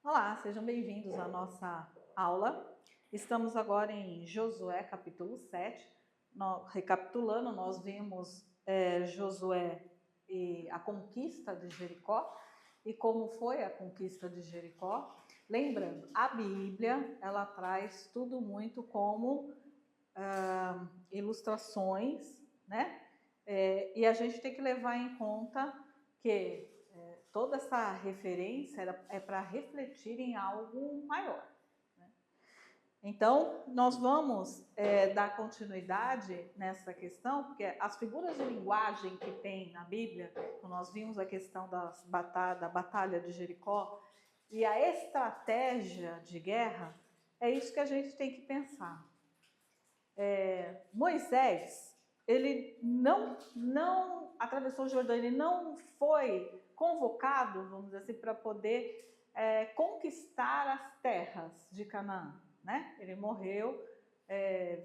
Olá, sejam bem-vindos à nossa aula. Estamos agora em Josué, capítulo 7. Recapitulando, nós vimos Josué e a conquista de Jericó e como foi a conquista de Jericó. Lembrando, a Bíblia, ela traz tudo muito como ilustrações, né? E a gente tem que levar em conta que toda essa referência é para refletir em algo maior. Né? Então, nós vamos dar continuidade nessa questão, porque as figuras de linguagem que tem na Bíblia, nós vimos a questão da batalha de Jericó e a estratégia de guerra, é isso que a gente tem que pensar. Moisés, ele não atravessou o Jordão, ele não foi convocado, vamos dizer assim, para poder conquistar as terras de Canaã, né? Ele morreu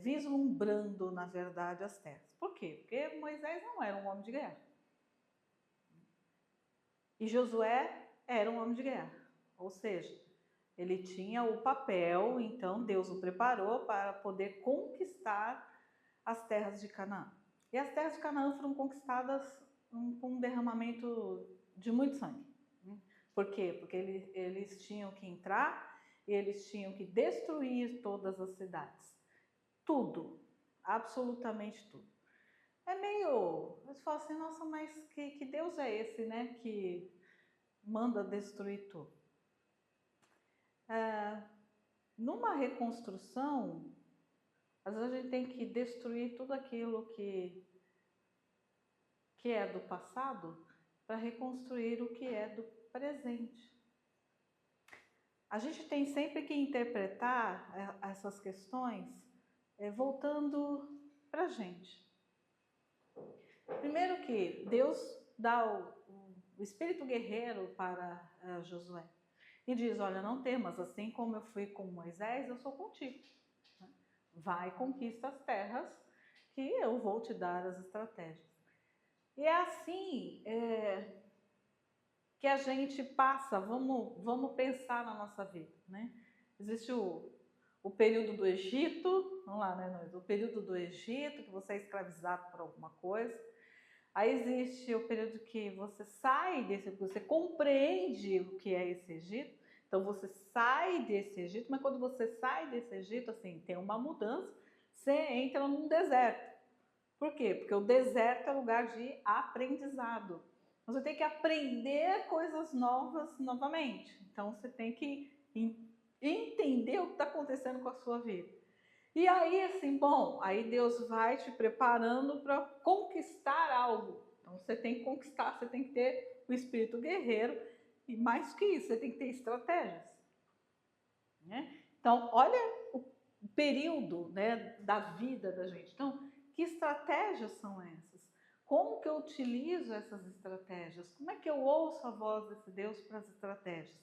vislumbrando, na verdade, as terras. Por quê? Porque Moisés não era um homem de guerra. E Josué era um homem de guerra, ou seja, ele tinha o papel, então Deus o preparou para poder conquistar as terras de Canaã. E as terras de Canaã foram conquistadas com um derramamento de muito sangue. Por quê? Porque eles tinham que entrar e eles tinham que destruir todas as cidades. Tudo, absolutamente tudo. É meio... Você fala assim, nossa, mas que Deus é esse, né? Que manda destruir tudo. Numa reconstrução, às vezes a gente tem que destruir tudo aquilo que é do passado para reconstruir o que é do presente. A gente tem sempre que interpretar essas questões voltando para a gente. Primeiro que Deus dá o espírito guerreiro para Josué e diz, olha, não temas, assim como eu fui com Moisés, eu sou contigo. Vai, conquista as terras que eu vou te dar as estratégias. E é assim que a gente passa, vamos pensar na nossa vida, né? Existe o período do Egito, vamos lá, né? O período do Egito, que você é escravizado por alguma coisa. Aí existe o período que você sai desse, você compreende o que é esse Egito. Então você sai desse Egito, mas quando você sai desse Egito, assim, tem uma mudança, você entra num deserto. Por quê? Porque o deserto é lugar de aprendizado. Você tem que aprender coisas novas novamente. Então você tem que entender o que está acontecendo com a sua vida. E aí, assim, bom, aí Deus vai te preparando para conquistar algo. Então você tem que conquistar, você tem que ter o espírito guerreiro. E mais que isso, você tem que ter estratégias. Né? Então, olha o período, né, da vida da gente. Então, que estratégias são essas? Como que eu utilizo essas estratégias? Como é que eu ouço a voz desse Deus para as estratégias?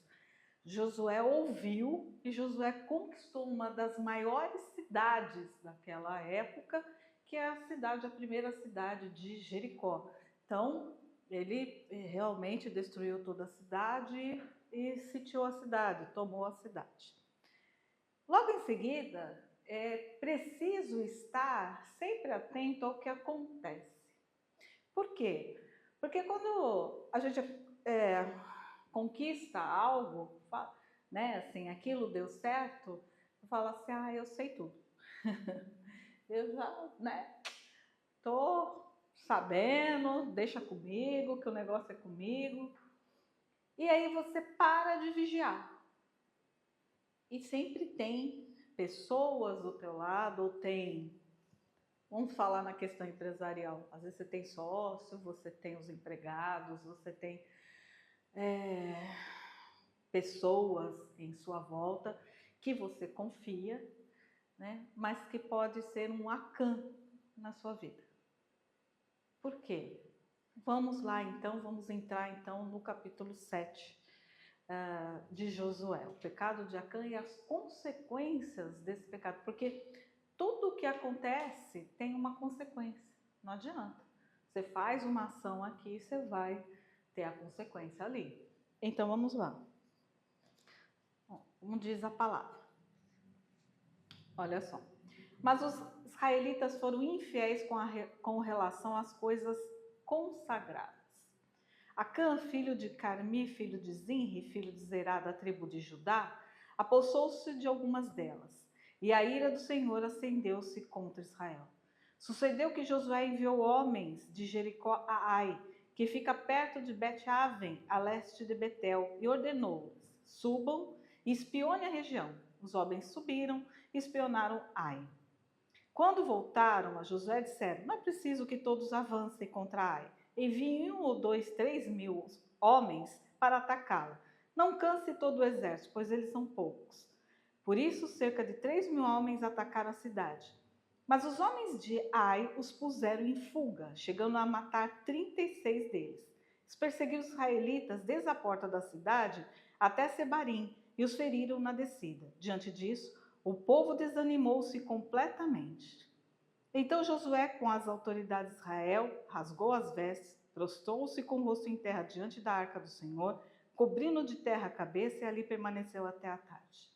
Josué ouviu e Josué conquistou uma das maiores cidades daquela época, que é a primeira cidade de Jericó. Então, ele realmente destruiu toda a cidade e sitiou a cidade, tomou a cidade. Logo em seguida, é preciso estar sempre atento ao que acontece. Por quê? Porque quando a gente conquista algo, né, assim, aquilo deu certo, eu falo assim, eu sei tudo. Eu já, né, tô sabendo, deixa comigo, que o negócio é comigo. E aí você para de vigiar. E sempre tem pessoas do teu lado, ou tem... Vamos falar na questão empresarial. Às vezes você tem sócio, você tem os empregados, você tem pessoas em sua volta que você confia, né? Mas que pode ser um acã na sua vida. Por quê? Vamos lá então, vamos entrar então no capítulo 7 de Josué. O pecado de Acã e as consequências desse pecado. Porque tudo que acontece tem uma consequência. Não adianta. Você faz uma ação aqui, você vai ter a consequência ali. Então vamos lá. como diz a palavra. Olha só. Mas os israelitas foram infiéis com relação às coisas consagradas. Acã, filho de Carmi, filho de Zinri, filho de Zerá, da tribo de Judá, apossou-se de algumas delas, e a ira do Senhor acendeu-se contra Israel. Sucedeu que Josué enviou homens de Jericó a Ai, que fica perto de Bet-Aven, a leste de Betel, e ordenou-lhes: subam e espionem a região. Os homens subiram e espionaram Ai. Quando voltaram a Josué, disseram: não é preciso que todos avancem contra Ai. Enviem 1 ou 2, 3 mil homens para atacá-la. Não canse todo o exército, pois eles são poucos. Por isso, cerca de 3 mil homens atacaram a cidade. Mas os homens de Ai os puseram em fuga, chegando a matar 36 deles. Eles perseguiram os israelitas desde a porta da cidade até Sebarim e os feriram na descida. Diante disso, o povo desanimou-se completamente. Então Josué, com as autoridades de Israel, rasgou as vestes, prostrou-se com o rosto em terra diante da arca do Senhor, cobrindo de terra a cabeça, e ali permaneceu até a tarde.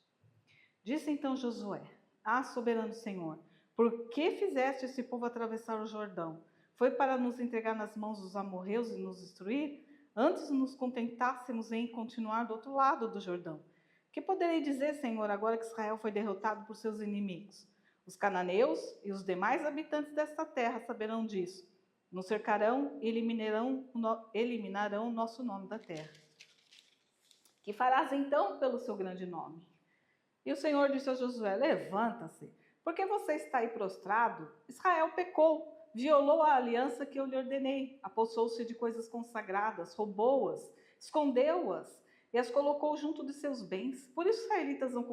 Disse então Josué: ah, soberano Senhor, por que fizeste esse povo atravessar o Jordão? Foi para nos entregar nas mãos dos amorreus e nos destruir? Antes nos contentássemos em continuar do outro lado do Jordão. Que poderei dizer, Senhor, agora que Israel foi derrotado por seus inimigos? Os cananeus e os demais habitantes desta terra saberão disso. Nos cercarão e eliminarão o nosso nome da terra. Que farás então pelo seu grande nome? E o Senhor disse a Josué: levanta-se, porque você está aí prostrado. Israel pecou, violou a aliança que eu lhe ordenei, apossou-se de coisas consagradas, roubou-as, escondeu-as e as colocou junto de seus bens. Por isso os israelitas não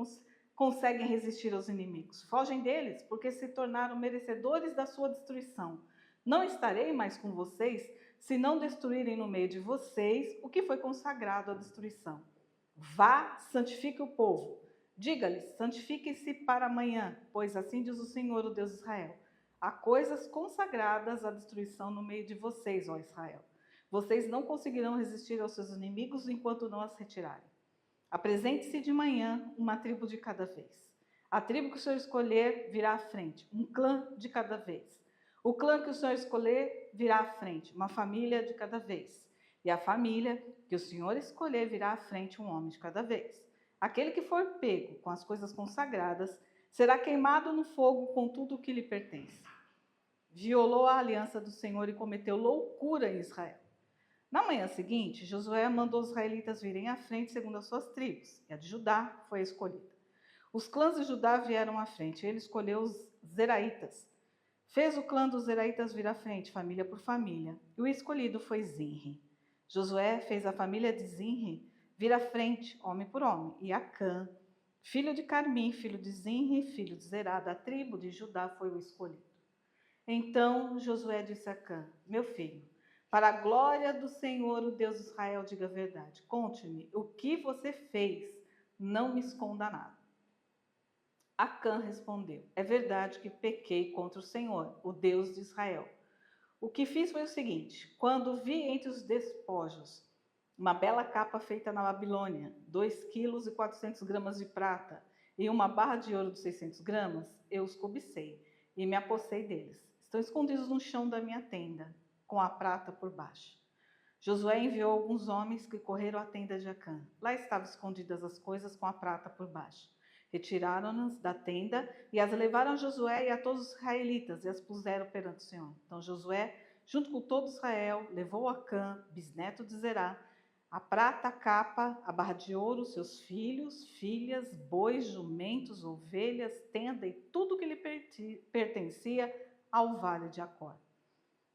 conseguem resistir aos inimigos. Fogem deles, porque se tornaram merecedores da sua destruição. Não estarei mais com vocês, se não destruírem no meio de vocês o que foi consagrado à destruição. Vá, santifique o povo. Diga-lhes: santifiquem-se para amanhã, pois assim diz o Senhor, o Deus de Israel: há coisas consagradas à destruição no meio de vocês, ó Israel. Vocês não conseguirão resistir aos seus inimigos enquanto não as retirarem. Apresente-se de manhã uma tribo de cada vez. A tribo que o Senhor escolher virá à frente, um clã de cada vez. O clã que o Senhor escolher virá à frente, uma família de cada vez. E a família que o Senhor escolher virá à frente, um homem de cada vez. Aquele que for pego com as coisas consagradas será queimado no fogo com tudo o que lhe pertence. Violou a aliança do Senhor e cometeu loucura em Israel. Na manhã seguinte, Josué mandou os israelitas virem à frente segundo as suas tribos, e a de Judá foi a escolhida. Os clãs de Judá vieram à frente, ele escolheu os Zeraitas. Fez o clã dos Zeraitas vir à frente, família por família, e o escolhido foi Zinri. Josué fez a família de Zinri vir à frente, homem por homem, e Acã, filho de Carmi, filho de Zinri, filho de Zerá, da tribo de Judá, foi o escolhido. Então Josué disse a Acã: meu filho, para a glória do Senhor, o Deus de Israel, diga a verdade. Conte-me o que você fez, não me esconda nada. Acã respondeu: é verdade que pequei contra o Senhor, o Deus de Israel. O que fiz foi o seguinte: quando vi entre os despojos uma bela capa feita na Babilônia, 2,4 kg de prata e uma barra de ouro de 600 gramas, eu os cobicei e me apossei deles. Estão escondidos no chão da minha tenda, com a prata por baixo. Josué enviou alguns homens que correram à tenda de Acã. Lá estavam escondidas as coisas com a prata por baixo. Retiraram-nas da tenda e as levaram a Josué e a todos os israelitas e as puseram perante o Senhor. Então Josué, junto com todo Israel, levou Acã, bisneto de Zerá, a prata, a capa, a barra de ouro, seus filhos, filhas, bois, jumentos, ovelhas, tenda e tudo que lhe pertencia ao vale de Acor.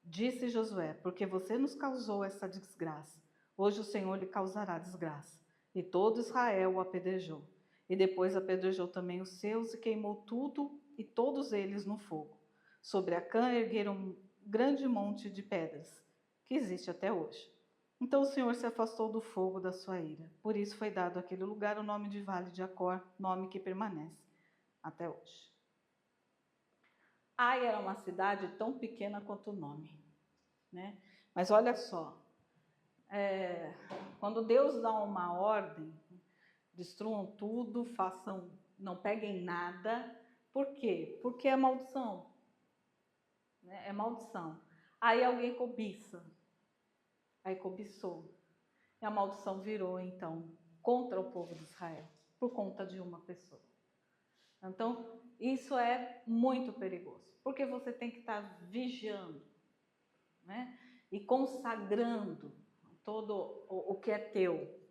Disse Josué: porque você nos causou essa desgraça, hoje o Senhor lhe causará desgraça. E todo Israel o apedrejou. E depois apedrejou também os seus e queimou tudo e todos eles no fogo. Sobre Acã ergueram um grande monte de pedras, que existe até hoje. Então o Senhor se afastou do fogo da sua ira. Por isso foi dado àquele lugar o nome de Vale de Acor, nome que permanece até hoje. Ai era uma cidade tão pequena quanto o nome, né? Mas olha só, quando Deus dá uma ordem, destruam tudo, não peguem nada. Por quê? Porque é maldição, né? É maldição. Aí alguém cobiça, aí cobiçou, e a maldição virou então contra o povo de Israel, por conta de uma pessoa. Então, isso é muito perigoso, porque você tem que estar vigiando, né? E consagrando todo o que é teu.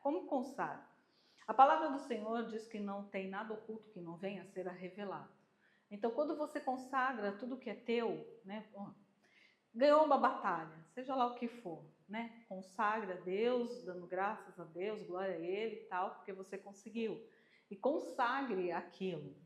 Como consagra? A palavra do Senhor diz que não tem nada oculto que não venha a ser revelado. Então, quando você consagra tudo que é teu, né? Ganhou uma batalha, seja lá o que for, né? Consagra a Deus, dando graças a Deus, glória a Ele e tal, porque você conseguiu. E consagre aquilo.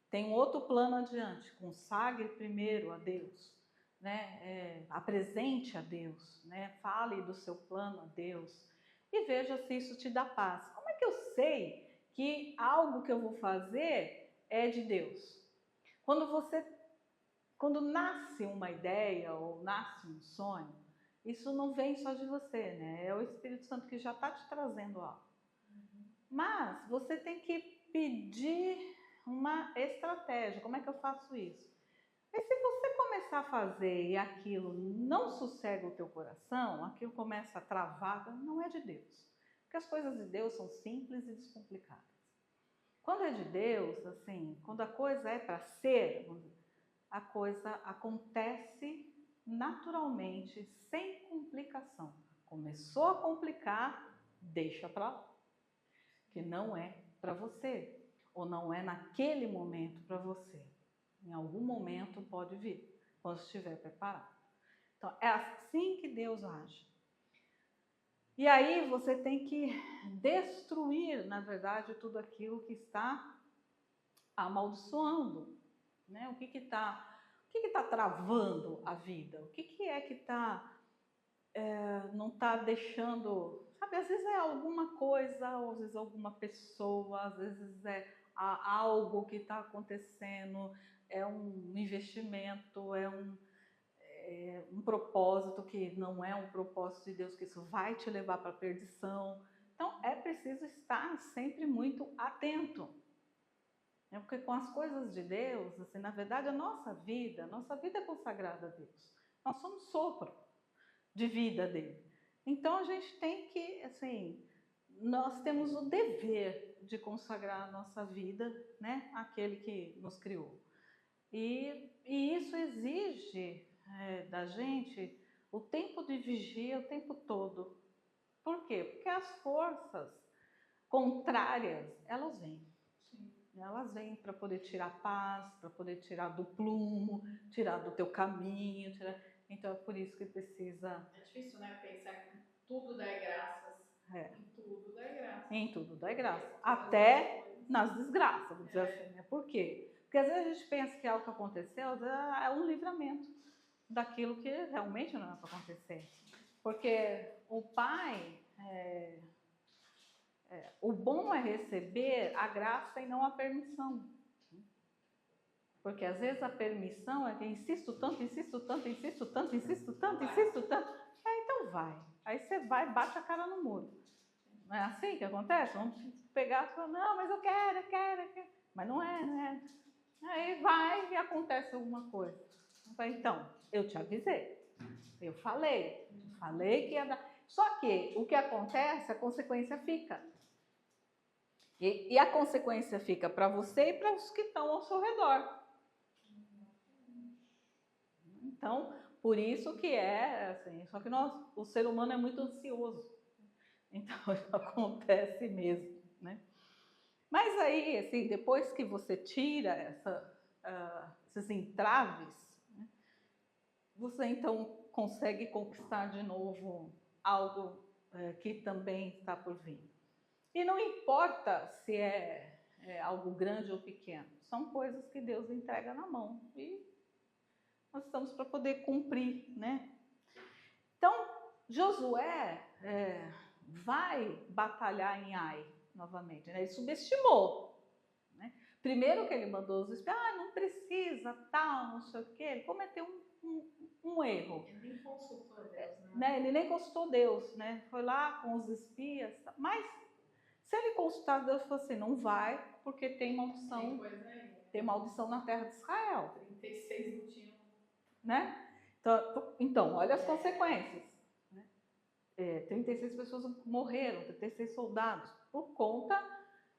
Tem um outro plano adiante, consagre primeiro a Deus, né? Apresente a Deus, né? Fale do seu plano a Deus e veja se isso te dá paz. Como é que eu sei que algo que eu vou fazer é de Deus? Quando nasce uma ideia ou nasce um sonho, isso não vem só de você, né? É o Espírito Santo que já está te trazendo algo. Mas você tem que pedir uma estratégia. Como é que eu faço isso? Mas se você começar a fazer e aquilo não sossega o teu coração, aquilo começa a travar, não é de Deus. Porque as coisas de Deus são simples e descomplicadas. Quando é de Deus, assim, quando a coisa é para ser, a coisa acontece naturalmente, sem complicação. Começou a complicar, deixa para lá. Que não é para você, ou não é naquele momento para você. Em algum momento pode vir, quando estiver preparado. Então, é assim que Deus age. E aí você tem que destruir, na verdade, tudo aquilo que está amaldiçoando, né? O que está travando a vida? O que é que não está deixando, sabe? Às vezes é alguma coisa, ou às vezes alguma pessoa, às vezes é algo que está acontecendo, é um investimento, é um propósito que não é um propósito de Deus, que isso vai te levar para a perdição. Então é preciso estar sempre muito atento. Porque com as coisas de Deus, assim, na verdade a nossa vida é consagrada a Deus. Nós somos sopro de vida dele. Então a gente tem que, assim, nós temos o dever de consagrar a nossa vida, né, àquele que nos criou. E isso exige da gente o tempo de vigia o tempo todo. Por quê? Porque as forças contrárias, elas vêm. Elas vêm para poder tirar a paz, para poder tirar do plumo, tirar do teu caminho. Então é por isso que precisa... É difícil, né? Pensar que tudo dá graças. Em tudo dá graça. Em tudo dá graça. Até nas desgraças, vou dizer assim, né? Por quê? Porque às vezes a gente pensa que algo que aconteceu é um livramento daquilo que realmente não é para acontecer. Porque o pai... o bom é receber a graça e não a permissão. Porque às vezes a permissão é que insisto tanto, insisto tanto, insisto tanto, insisto tanto, insisto tanto. Então vai. Aí você vai e bate a cara no muro. Não é assim que acontece? Vamos pegar e falar, não, mas eu quero. Mas não é. Aí vai e acontece alguma coisa. Então, eu te avisei. Eu falei que ia dar. Só que o que acontece, a consequência fica. E a consequência fica para você e para os que estão ao seu redor. Então, por isso que assim, só que o ser humano é muito ansioso. Então, isso acontece mesmo, né? Mas aí, assim, depois que você tira esses entraves, né, você então consegue conquistar de novo algo que também está por vir. E não importa se é algo grande ou pequeno, são coisas que Deus entrega na mão e nós estamos para poder cumprir, né? Então, Josué vai batalhar em Ai novamente, né? Ele subestimou, né? Primeiro que ele mandou os espias, não precisa, tal, não sei o quê. Ele cometeu um erro. Ele nem consultou Deus, né? Ele nem consultou Deus, né? Foi lá com os espias, mas Se ele consultar Deus, falou assim, não vai, porque tem maldição, tem maldição na terra de Israel. 36 não tinham. Né? Então, olha as consequências. Né? 36 pessoas morreram, 36 soldados, por conta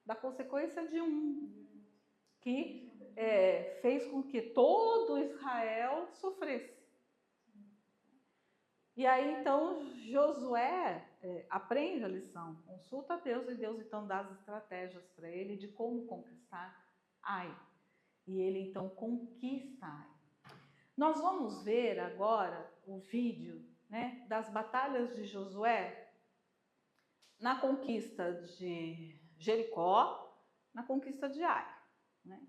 da consequência de um que fez com que todo Israel sofresse. E aí, então, Josué aprende a lição, consulta a Deus, e Deus, então, dá as estratégias para ele de como conquistar Ai. E ele, então, conquista Ai. Nós vamos ver agora o vídeo, né, das batalhas de Josué na conquista de Jericó, na conquista de Ai. Né?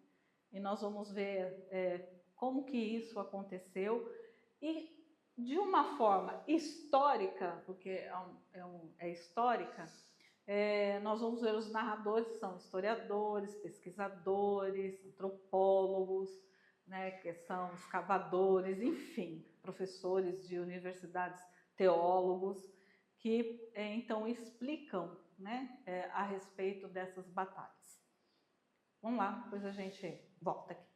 E nós vamos ver como que isso aconteceu e de uma forma histórica, porque é histórica, nós vamos ver os narradores, que são historiadores, pesquisadores, antropólogos, né, que são escavadores, enfim, professores de universidades, teólogos, que então explicam, né, a respeito dessas batalhas. Vamos lá, depois a gente volta aqui.